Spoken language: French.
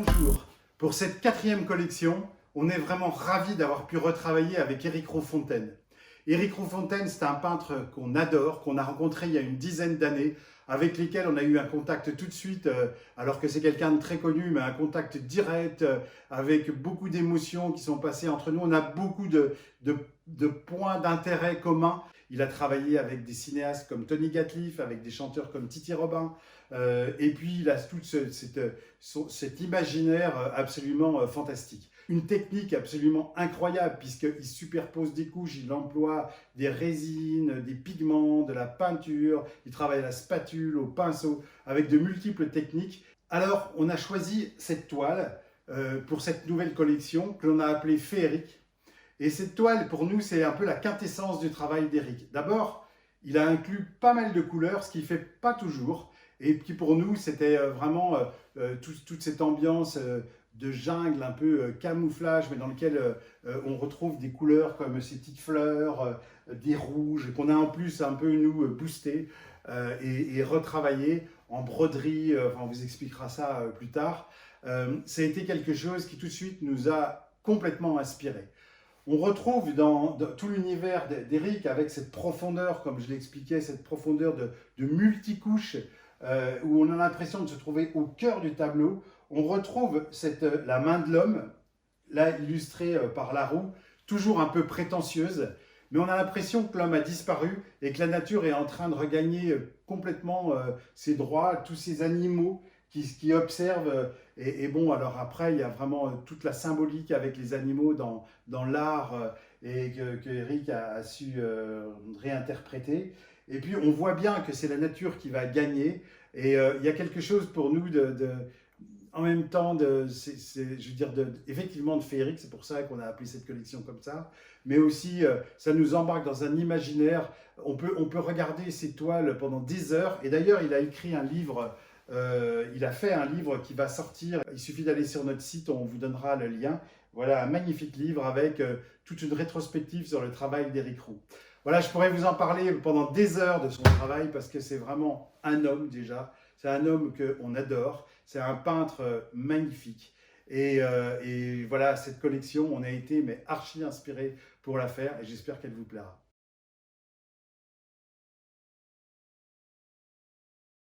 Bonjour, pour cette 4e collection, on est vraiment ravis d'avoir pu retravailler avec Éric Roux-Fontaine. Éric Roux-Fontaine, c'est un peintre qu'on adore, qu'on a rencontré il y a une dizaine d'années, avec lesquels on a eu un contact tout de suite, alors que c'est quelqu'un de très connu, mais un contact direct, avec beaucoup d'émotions qui sont passées entre nous. On a beaucoup de points d'intérêt communs. Il a travaillé avec des cinéastes comme Tony Gatliff, avec des chanteurs comme Titi Robin, et puis il a tout cet imaginaire absolument fantastique. Une technique absolument incroyable, puisqu'il superpose des couches, il emploie des résines, des pigments, de la peinture, il travaille à la spatule, au pinceau, avec de multiples techniques. Alors, on a choisi cette toile pour cette nouvelle collection que l'on a appelée Féerique. Et cette toile, pour nous, c'est un peu la quintessence du travail d'Éric. D'abord, il a inclus pas mal de couleurs, ce qu'il ne fait pas toujours, et qui pour nous, c'était vraiment toute cette ambiance de jungle, un peu camouflage, mais dans lequel on retrouve des couleurs comme ces petites fleurs, des rouges, et qu'on a en plus un peu, nous, boosté et retravaillé en broderie, enfin, on vous expliquera ça plus tard. Ça a été quelque chose qui tout de suite nous a complètement inspiré. On retrouve dans tout l'univers d'Éric avec cette profondeur, comme je l'expliquais, cette profondeur de multicouches, où on a l'impression de se trouver au cœur du tableau. On retrouve la main de l'homme, là illustrée par Laroux, toujours un peu prétentieuse, mais on a l'impression que l'homme a disparu et que la nature est en train de regagner complètement ses droits, tous ces animaux qui observent. Et bon, alors après, il y a vraiment toute la symbolique avec les animaux dans l'art et que Éric a su réinterpréter. Et puis, on voit bien que c'est la nature qui va gagner. Et il y a quelque chose pour nous en même temps, effectivement de féerique, c'est pour ça qu'on a appelé cette collection comme ça, mais aussi ça nous embarque dans un imaginaire. On peut regarder ces toiles pendant des heures, et d'ailleurs il a écrit un livre, il a fait un livre qui va sortir, il suffit d'aller sur notre site, on vous donnera le lien. Voilà un magnifique livre avec toute une rétrospective sur le travail d'Éric Roux. Voilà, je pourrais vous en parler pendant des heures de son travail parce que c'est vraiment un homme déjà, c'est un homme qu'on adore, c'est un peintre magnifique. Et voilà, cette collection, on a été mais archi inspiré pour la faire et j'espère qu'elle vous plaira.